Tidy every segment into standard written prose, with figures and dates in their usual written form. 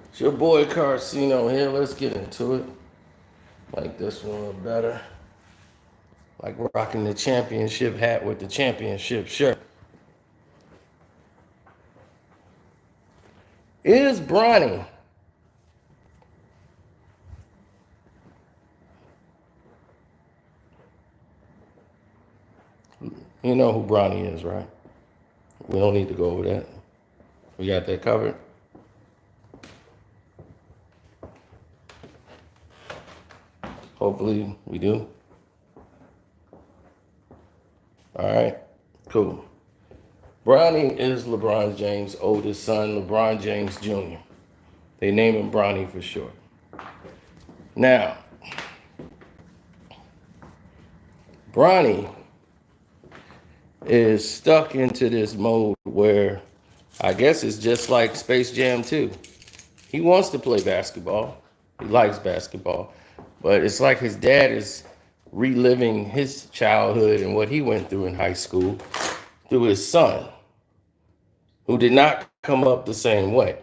It's your boy Carcino here. Let's get into it. Like this one a little better. Like rocking the championship hat with the championship shirt. Is Bronny you know who Bronny is, right? We don't need to go over that. We got that covered. Hopefully we do. All right, cool. Bronny is LeBron James' oldest son, LeBron James Jr. They name him Bronny for short. Now, Bronny is stuck into this mode where I guess it's just like Space Jam 2. He wants to play basketball. He likes basketball. But it's like his dad is reliving his childhood and what he went through in high school through his son, who did not come up the same way.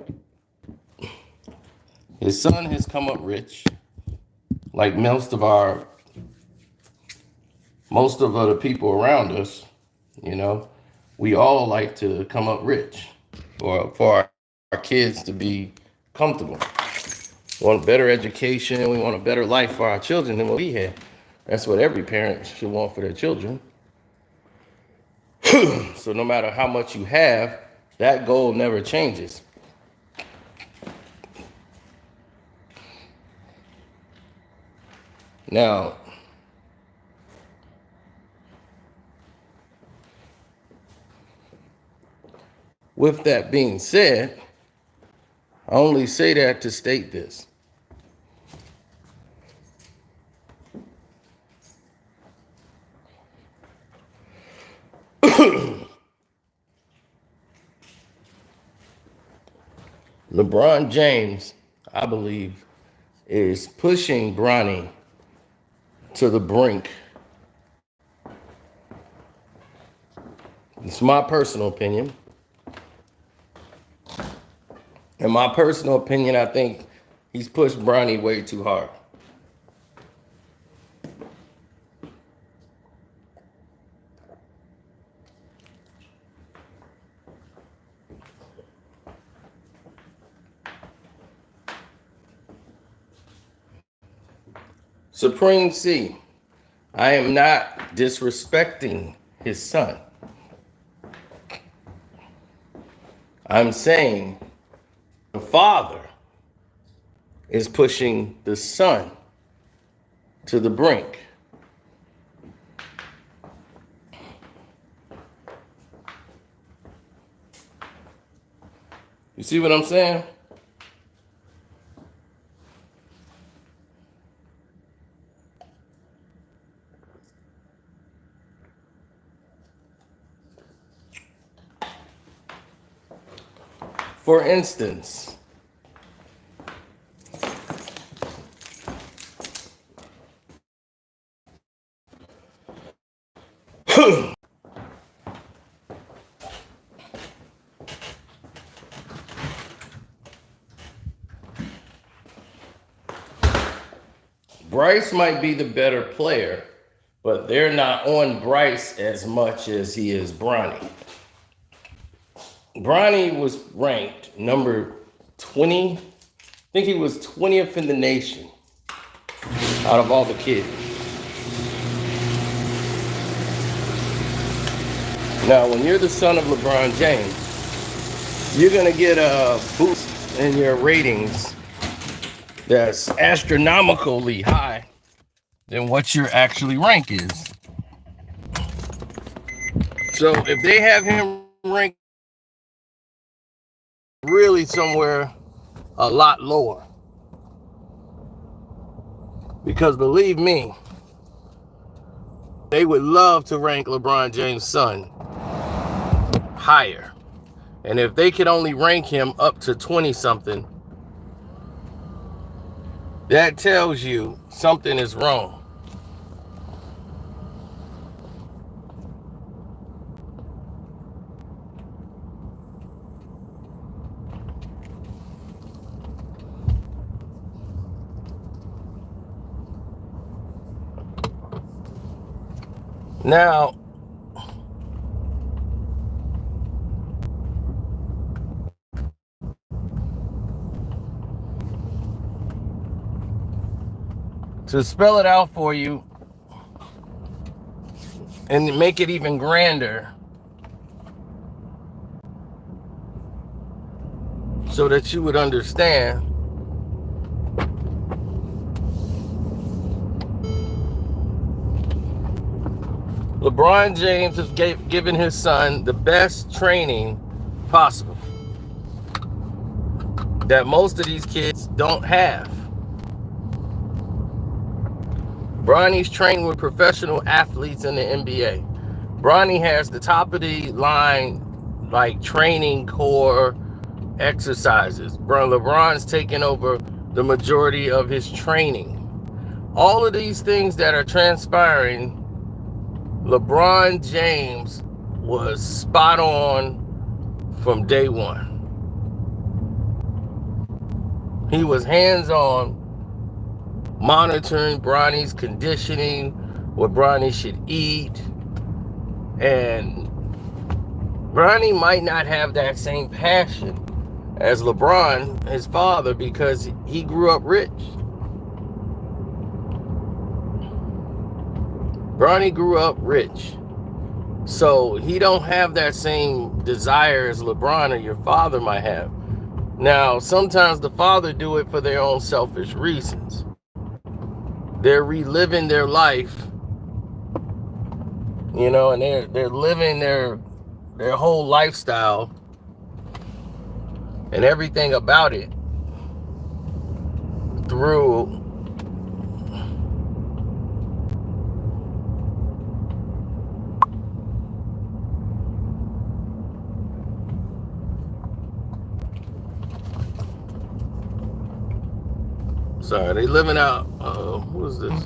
His son has come up rich, like most of other people around us, you know. We all like to come up rich for our kids to be comfortable. We want a better education. We want a better life for our children than what we had. That's what every parent should want for their children. So no matter how much you have, that goal never changes. Now, with that being said, I only say that to state this. LeBron James, I believe, is pushing Bronny to the brink. It's my personal opinion. In my personal opinion, I think he's pushed Bronny way too hard. Supreme C, I am not disrespecting his son. I'm saying the father is pushing the son to the brink. You see what I'm saying? For instance, Bryce might be the better player, but they're not on Bryce as much as he is Bronny. Bronny was ranked number 20. I think he was 20th in the nation out of all the kids. Now, when you're the son of LeBron James, you're going to get a boost in your ratings that's astronomically high than what your actually rank is. So if they have him ranked really somewhere a lot lower, because believe me, they would love to rank LeBron James' son higher. And if they could only rank him up to 20 something, that tells you something is wrong. Now, to spell it out for you and make it even grander so that you would understand, LeBron James has given his son the best training possible that most of these kids don't have. Bronny's trained with professional athletes in the NBA. Bronny has the top of the line, like, training core exercises. LeBron's taken over the majority of his training. All of these things that are transpiring, LeBron James was spot on from day one. He was hands-on, monitoring Bronny's conditioning, what Bronny should eat. And Bronny might not have that same passion as LeBron, his father, because he grew up rich. Bronny grew up rich. So he don't have that same desire as LeBron or your father might have. Now, sometimes the father do it for their own selfish reasons. They're reliving their life, you know, and they're living their whole lifestyle and everything about it through they living out, who is this? I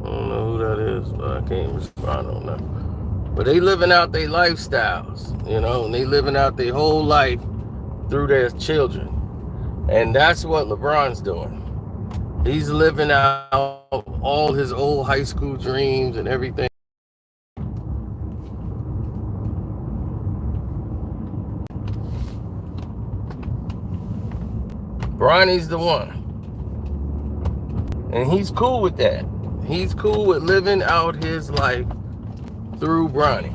don't know who that is, but I can't respond on that. But they living out their lifestyles, you know, and they living out their whole life through their children. And that's what LeBron's doing. He's living out all his old high school dreams and everything. Bronny's the one. And he's cool with that. He's cool with living out his life through Bronny.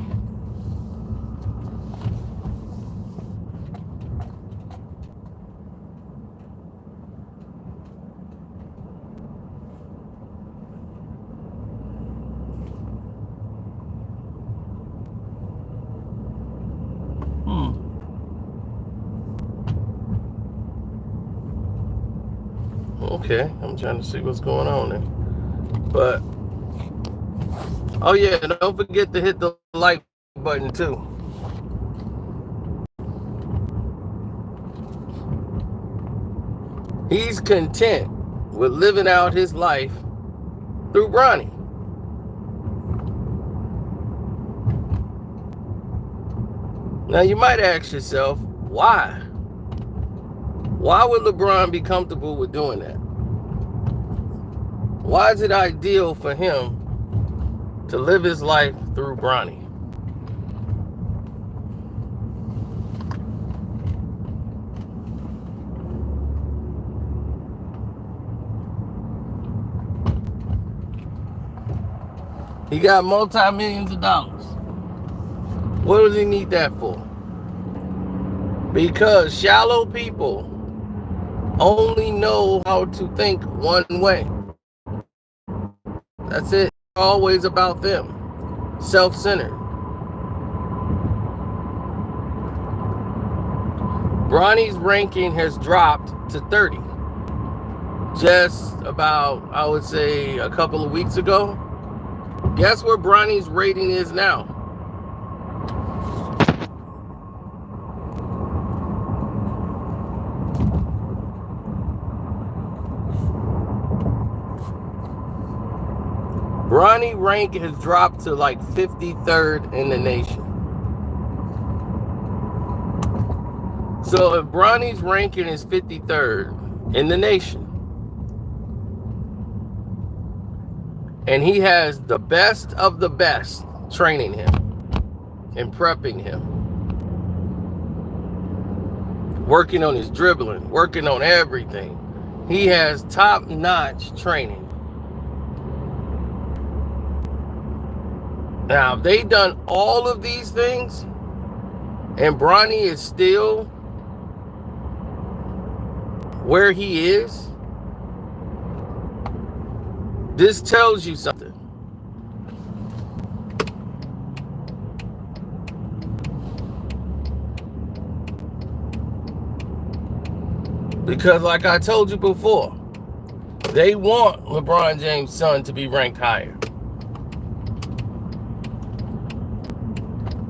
Okay, I'm trying to see what's going on there. But, oh yeah, don't forget to hit the like button too. He's content with living out his life through Bronny. Now you might ask yourself, why? Why would LeBron be comfortable with doing that? Why is it ideal for him to live his life through Bronny? He got multi-millions of dollars. What does he need that for? Because shallow people only know how to think one way. That's it. Always about them. Self-centered. Bronny's ranking has dropped to 30. Just about, I would say, a couple of weeks ago. Guess where Bronny's rating is now? Bronny rank has dropped to like 53rd in the nation. So if Bronny's ranking is 53rd in the nation, And he has the best of the best training him and prepping him, working on his dribbling, working on everything. He has top-notch training. Now, if they done all of these things and Bronny is still where he is, this tells you something. Because like I told you before, they want LeBron James' son to be ranked higher.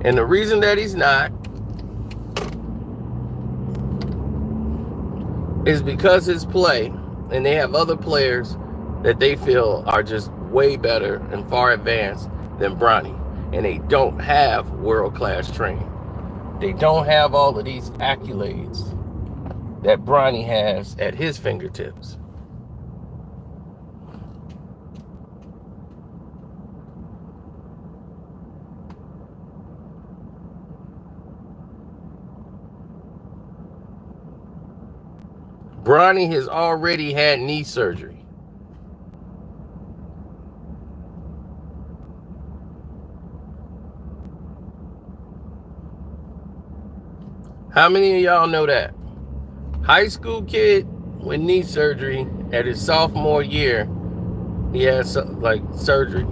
And the reason that he's not is because his play, and they have other players that they feel are just way better and far advanced than Bronny. And they don't have world-class training. They don't have all of these accolades that Bronny has at his fingertips. Bronny has already had knee surgery. How many of y'all know that? High school kid with knee surgery at his sophomore year, he has like surgery.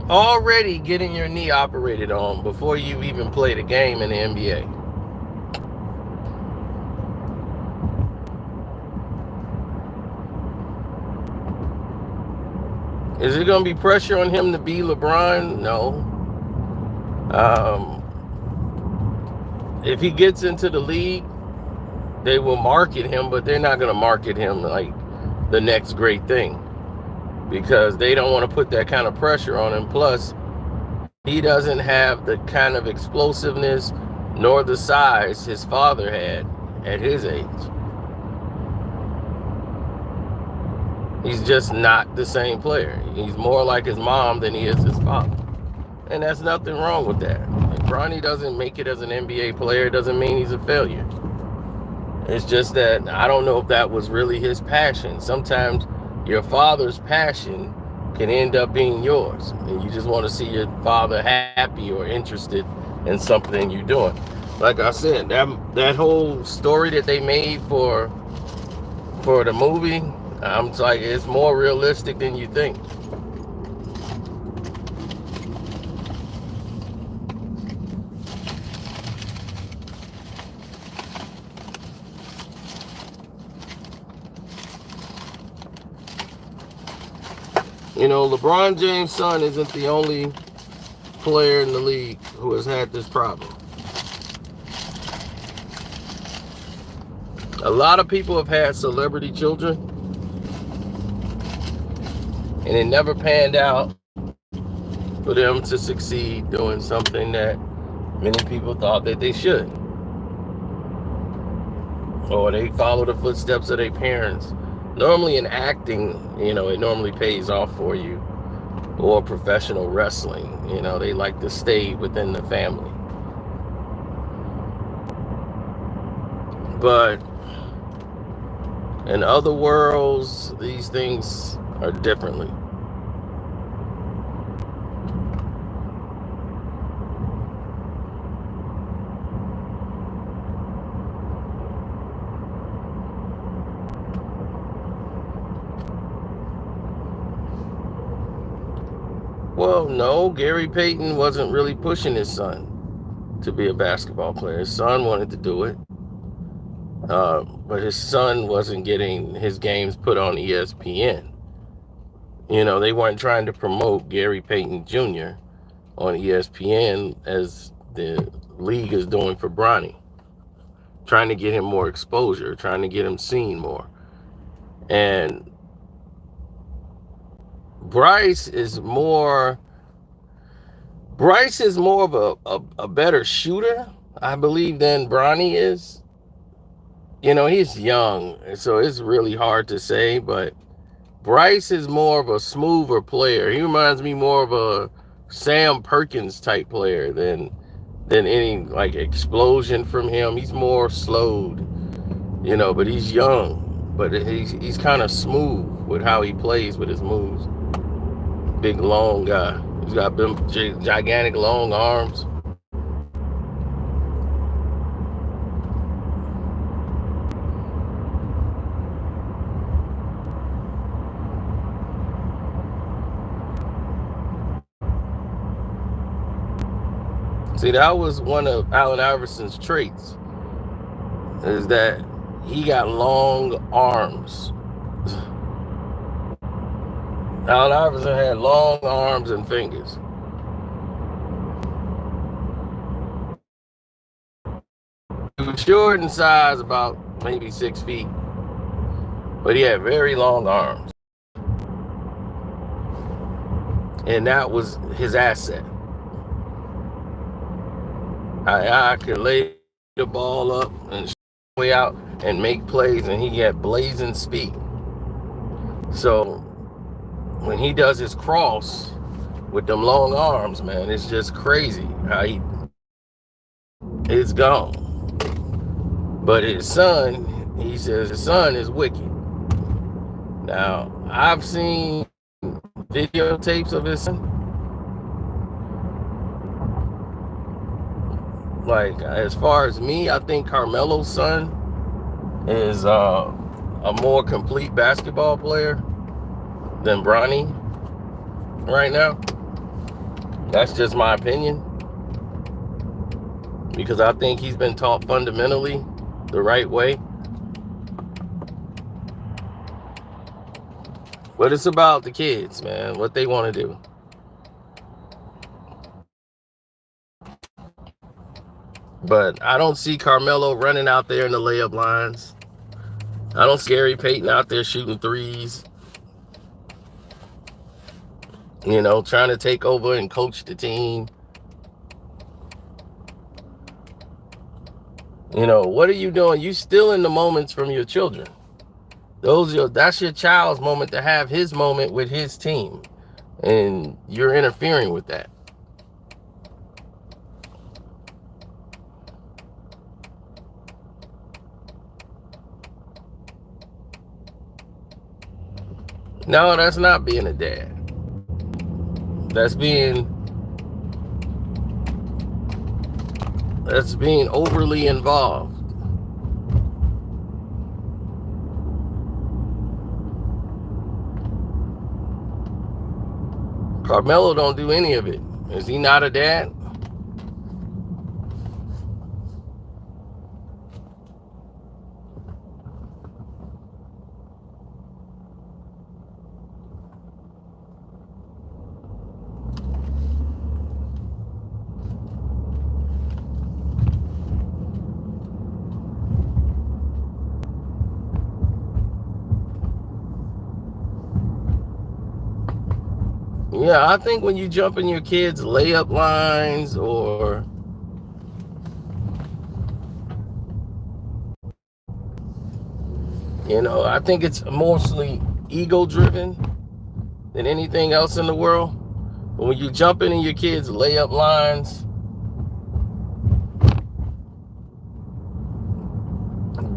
Already getting your knee operated on before you even played a game in the NBA. Is it going to be pressure on him to be LeBron? No. If he gets into the league, they will market him, but they're not going to market him like the next great thing, because they don't want to put that kind of pressure on him. Plus, he doesn't have the kind of explosiveness nor the size his father had at his age. He's just not the same player. He's more like his mom than he is his father. And there's nothing wrong with that. If Bronny doesn't make it as an NBA player, it doesn't mean he's a failure. It's just that I don't know if that was really his passion. Sometimes your father's passion can end up being yours, and you just want to see your father happy or interested in something you're doing. Like I said, that whole story that they made for the movie, I'm like, it's more realistic than you think. You know, LeBron James' son isn't the only player in the league who has had this problem. A lot of people have had celebrity children, and it never panned out for them to succeed doing something that many people thought that they should. Or they follow the footsteps of their parents. Normally in acting, you know, it normally pays off for you. Or professional wrestling, you know, they like to stay within the family. But in other worlds, these things are differently. Well, no, Gary Payton wasn't really pushing his son to be a basketball player. His son wanted to do it. But his son wasn't getting his games put on ESPN. You know, they weren't trying to promote Gary Payton Jr. on ESPN as the league is doing for Bronny. Trying to get him more exposure, trying to get him seen more. And Bryce is more of a better shooter, I believe, than Bronny is. He's young, so it's really hard to say, but Bryce is more of a smoother player. He reminds me more of a Sam Perkins type player than any like explosion from him. He's more slowed, but he's young. But he's kind of smooth with how he plays with his moves. Big long guy. He's got gigantic long arms. See, that was one of Allen Iverson's traits, is that he got long arms. Allen Iverson had long arms and fingers. He was short in size, about maybe 6 feet, but he had very long arms. And that was his asset. I could lay the ball up and way out and make plays, and he had blazing speed. So when he does his cross with them long arms, man, it's just crazy how it's gone. But his son, he says his son is wicked. Now, I've seen videotapes of his son. Like, as far as me, I think Carmelo's son is a more complete basketball player than Bronny right now. That's just my opinion, because I think he's been taught fundamentally the right way. But it's about the kids, man, what they want to do. But I don't see Carmelo running out there in the layup lines. I don't see Gary Payton out there shooting threes, trying to take over and coach the team. What are you doing? You stealing the moments from your children. That's your child's moment to have his moment with his team, and you're interfering with that. No, that's not being a dad. That's being overly involved. Carmelo don't do any of it. Is he not a dad? Yeah, I think when you jump in your kids' layup lines, or I think it's mostly ego driven than anything else in the world. But when you jump in your kids' layup lines,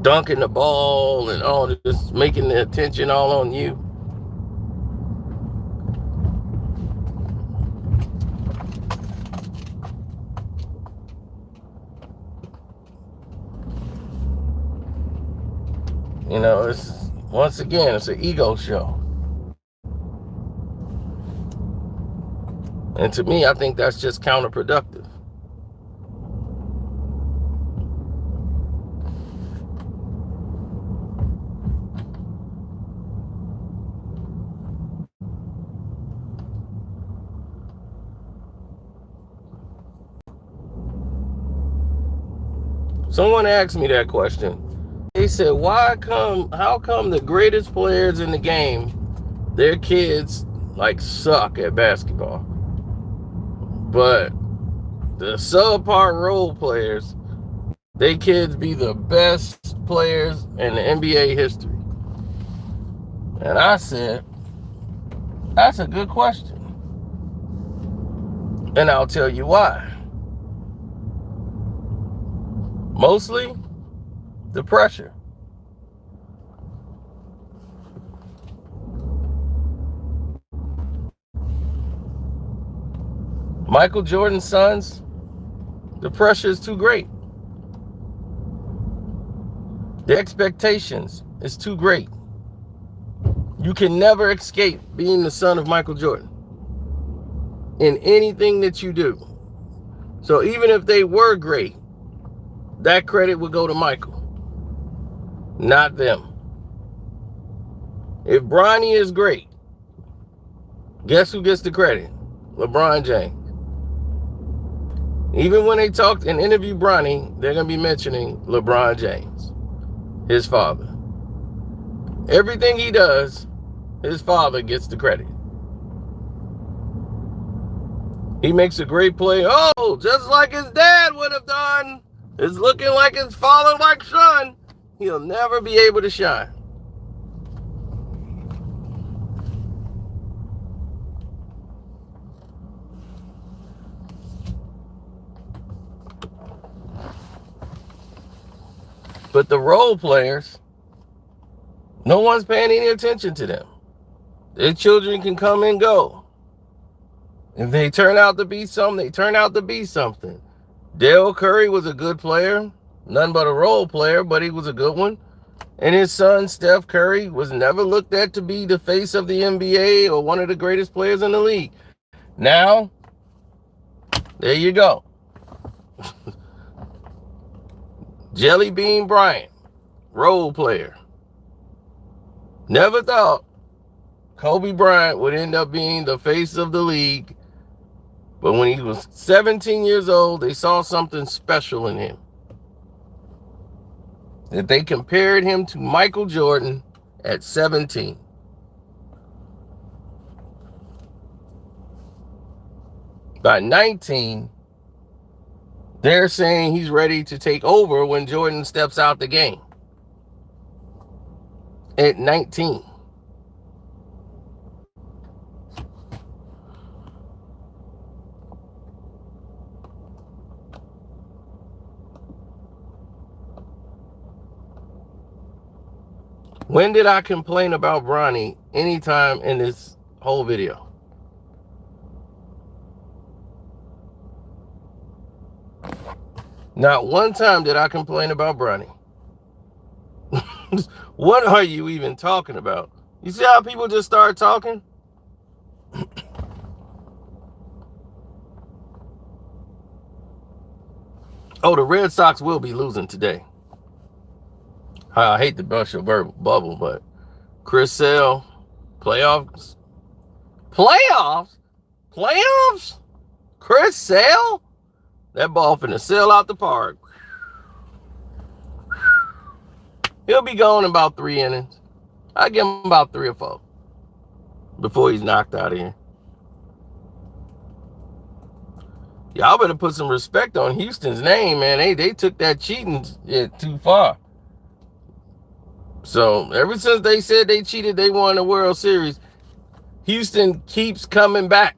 dunking the ball and all this, making the attention all on you. It's, once again, it's an ego show. And to me, I think that's just counterproductive. Someone asked me that question. They said, how come the greatest players in the game, their kids suck at basketball, but the subpar role players they kids be the best players in the NBA history? And I said, that's a good question. And I'll tell you why. Mostly the pressure. Michael Jordan's sons, the pressure is too great. The expectations is too great. You can never escape being the son of Michael Jordan in anything that you do. So even if they were great, that credit would go to Michael, not them. If Bronny is great, guess who gets the credit? LeBron James. Even when they talk and interview Bronny, they're going to be mentioning LeBron James, his father. Everything he does, his father gets the credit. He makes a great play. Oh, just like his dad would have done. It's looking like his father like son. He'll never be able to shine. But the role players, no one's paying any attention to them. Their children can come and go. If they turn out to be something, they turn out to be something. Dale Curry was a good player, none but a role player, but he was a good one. And his son, Steph Curry, was never looked at to be the face of the NBA or one of the greatest players in the league. Now, there you go. Jelly Bean Bryant, role player. Never thought Kobe Bryant would end up being the face of the league. But when he was 17 years old, they saw something special in him. That they compared him to Michael Jordan at 17. By 19, they're saying he's ready to take over when Jordan steps out the game. At 19. When did I complain about Bronny anytime in this whole video? Not one time did I complain about Bronny. What are you even talking about? You see how people just start talking? Oh, the Red Sox will be losing today. I hate to bust your bubble, but Chris Sale, playoffs? Chris Sale? That ball finna sail out the park. He'll be gone in about 3 innings. I give him about 3 or 4 before he's knocked out of here. Y'all better put some respect on Houston's name, man. They took that cheating too far. So ever since they said they cheated, they won the World Series. Houston keeps coming back.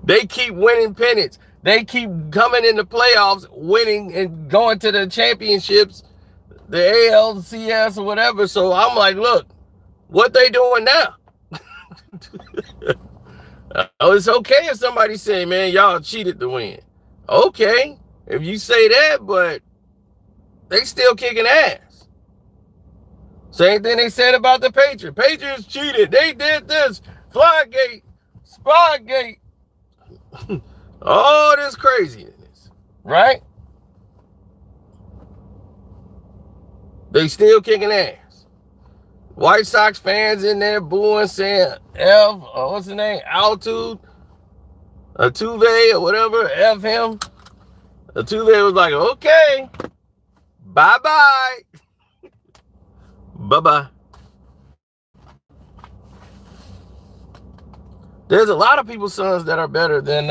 They keep winning pennants. They keep coming in the playoffs, winning and going to the championships, the ALCS or whatever. So I'm like, look, what they doing now? Oh, it's okay if somebody say, man, y'all cheated to win. Okay, if you say that, but they still kicking ass. Same thing they said about the Patriots. Patriots cheated. They did this. Flygate, Spygate. All this craziness, right? They still kicking ass. White Sox fans in there booing, saying F, or what's his name? Altuve or whatever, F him. Altuve was like, okay, bye-bye. Bye-bye. There's a lot of people's sons that are better than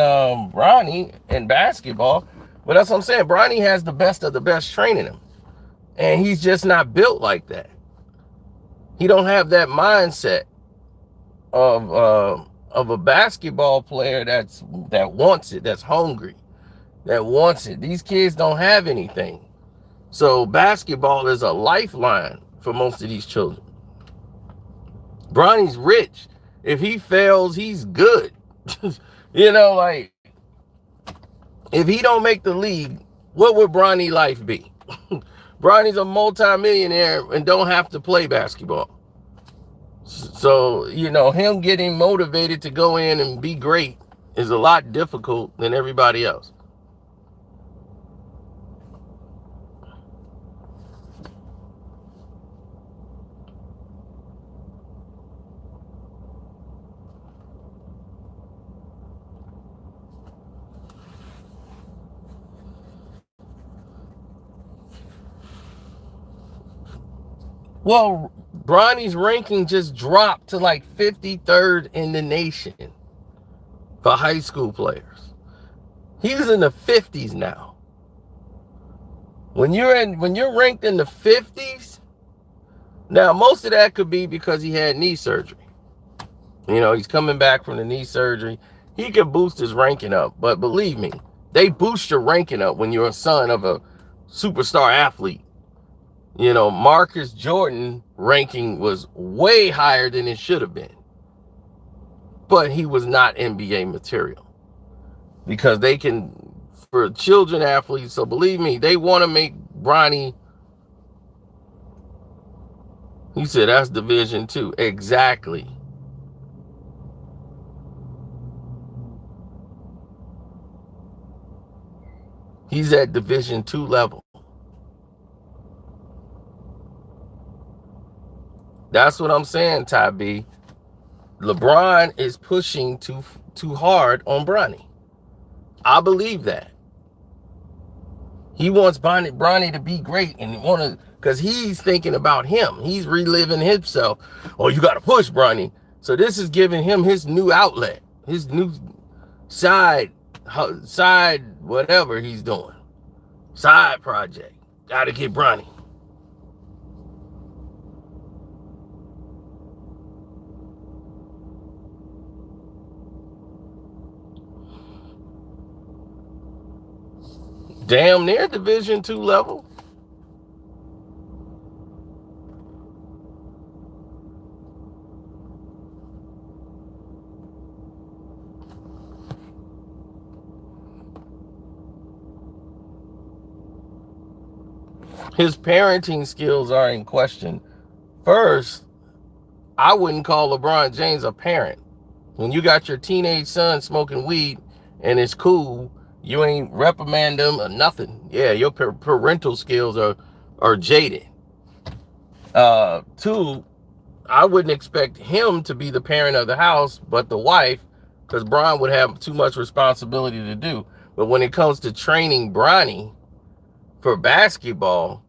Bronny in basketball, But that's what I'm saying. Bronny has the best of the best training him. And he's just not built like that. He don't have that mindset of a basketball player that wants it, that's hungry, that wants it. These kids don't have anything. So basketball is a lifeline for most of these children. Bronny's rich. If he fails, he's good. Like, if he don't make the league, what would Bronny life be? Bronny's a multimillionaire and don't have to play basketball. So, him getting motivated to go in and be great is a lot difficult than everybody else. Well, Bronny's ranking just dropped to like 53rd in the nation for high school players. He's in the 50s now. When you're ranked in the 50s, now most of that could be because he had knee surgery. He's coming back from the knee surgery. He could boost his ranking up, but believe me, they boost your ranking up when you're a son of a superstar athlete. Marcus Jordan ranking was way higher than it should have been. But he was not NBA material. Because they can, for children athletes, so believe me, they want to make Bronny. He said that's Division II. Exactly. He's at Division II level. That's what I'm saying, Ty B. LeBron is pushing too hard on Bronny. I believe that. He wants Bronny to be great and because he's thinking about him. He's reliving himself. Oh, you got to push Bronny. So this is giving him his new outlet, his new side whatever he's doing. Side project. Got to get Bronny. Damn near Division II level. His parenting skills are in question. First, I wouldn't call LeBron James a parent. When you got your teenage son smoking weed and it's cool, you ain't reprimand them or nothing. Yeah, your parental skills are jaded. Two, I wouldn't expect him to be the parent of the house, but the wife, because Bron would have too much responsibility to do. But when it comes to training Bronny for basketball,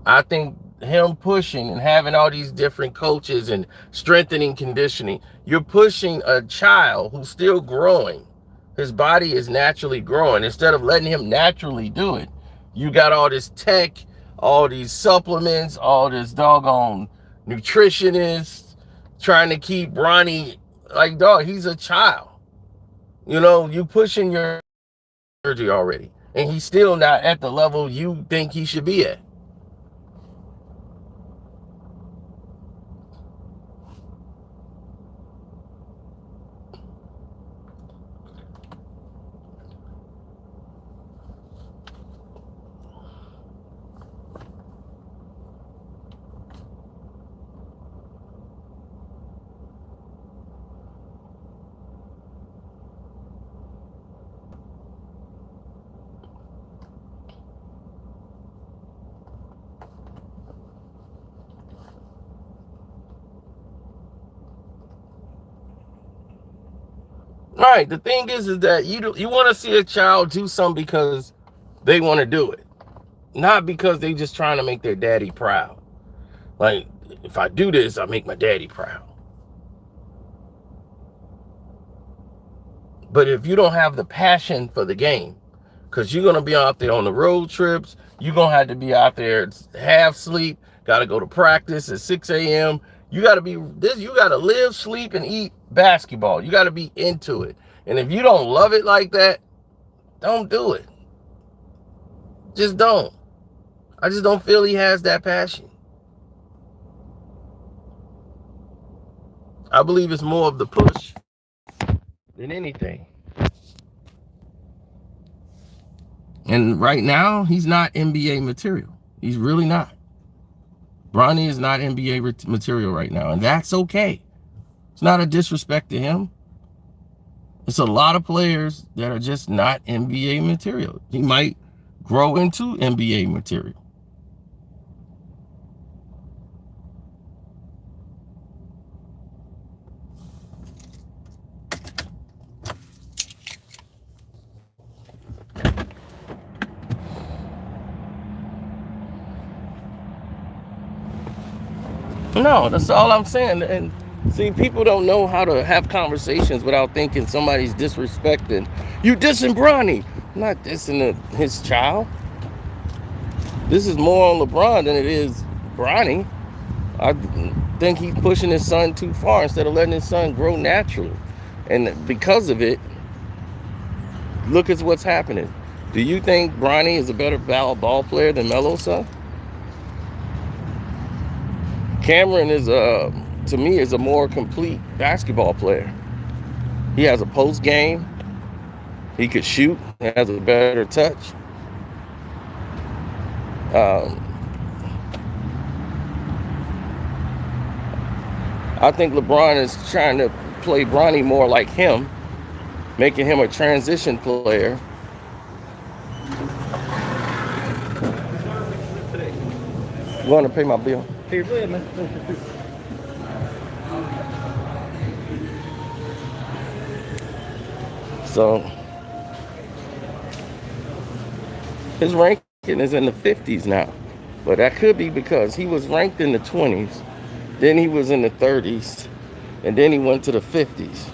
I think him pushing and having all these different coaches and strengthening conditioning, you're pushing a child who's still growing. His body is naturally growing. Instead of letting him naturally do it, you got all this tech, all these supplements, all this doggone nutritionists trying to keep Bronny like, dog, he's a child. You pushing your energy already, and he's still not at the level you think he should be at. All right, the thing is that you want to see a child do something because they want to do it, not because they just trying to make their daddy proud. Like, if I do this, I make my daddy proud. But if you don't have the passion for the game, because you're gonna be out there on the road trips. You're gonna have to be out there half sleep. Got to go to practice at 6 a.m. You got to be this. You got to live, sleep, and eat basketball. You got to be into it. And if you don't love it like that, don't do it. Just don't. I just don't feel he has that passion. I believe it's more of the push than anything. And right now, he's not NBA material. He's really not. Bronny is not NBA material right now, and that's okay. It's not a disrespect to him. It's a lot of players that are just not NBA material. He might grow into NBA material. No, that's all I'm saying. And see, people don't know how to have conversations without thinking somebody's disrespecting. You dissing Bronny. I'm not dissing his child. This is more on LeBron than it is Bronny. I think he's pushing his son too far instead of letting his son grow naturally. And because of it, look at what's happening. Do you think Bronny is a better ball player than Melo's son? Cameron is to me, is a more complete basketball player. He has a post game. He could shoot. He has a better touch. I think LeBron is trying to play Bronny more like him, making him a transition player. You want to pay my bill? Here, go ahead, man. So his ranking is in the 50s now, but that could be because he was ranked in the 20s, then he was in the 30s, and then he went to the 50s.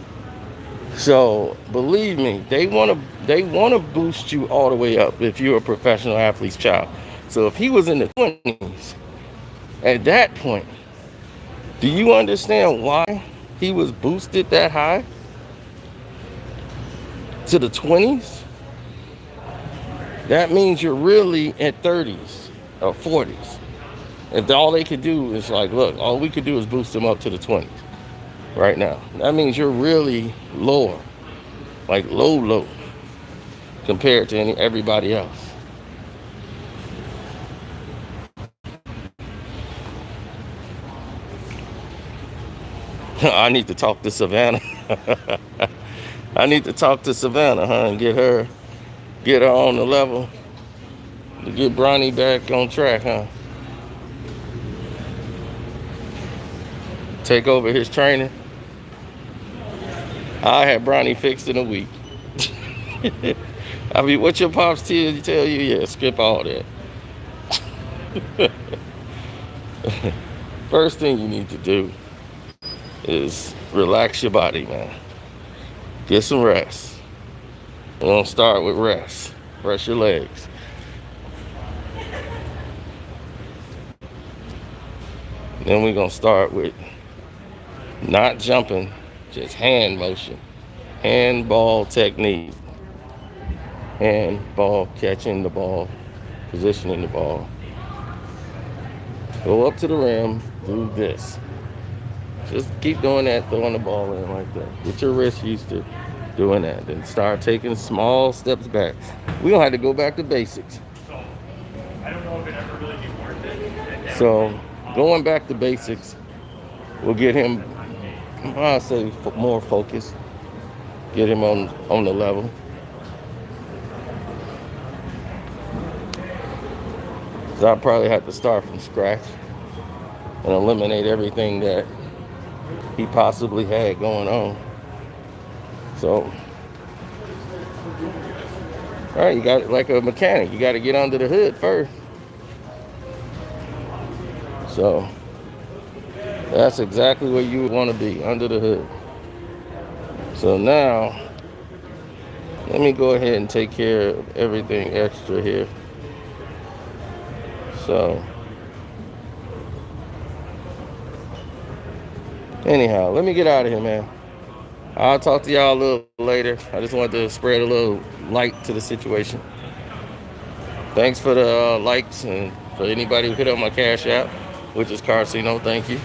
So believe me, they want to boost you all the way up if you're a professional athlete's child. So if he was in the 20s, at that point, do you understand why he was boosted that high to the 20s? That means you're really at 30s or 40s. If all they could do is like, look, all we could do is boost him up to the 20s right now. That means you're really lower, like low, compared to everybody else. I need to talk to Savannah. I need to talk to Savannah, and get her on the level to get Bronny back on track, Take over his training. I had Bronny fixed in a week. I mean, what your pops tell you? Yeah, skip all that. First thing you need to do is relax your body, man. Get some rest. We're gonna start with rest. Rest your legs. Then we're gonna start with not jumping, just hand motion. Handball technique. Handball, catching the ball, positioning the ball. Go up to the rim, do this. Just keep doing that, throwing the ball in like that. Get your wrist used to doing that. Then start taking small steps back. We're going to have to go back to basics. So, I don't know if it ever really be worth it. So, going back to basics will get him, I'll say, more focused. Get him on the level. So I'll probably have to start from scratch and eliminate everything that he possibly had going on. So, all right, you got it like a mechanic. You got to get under the hood first. So, that's exactly where you want to be, under the hood. So now Let me go ahead and take care of everything extra here. So, anyhow, let me get out of here, man. I'll talk to y'all a little later. I just wanted to spread a little light to the situation. Thanks for the likes, and for anybody who hit on my Cash App, which is Carcino, thank you.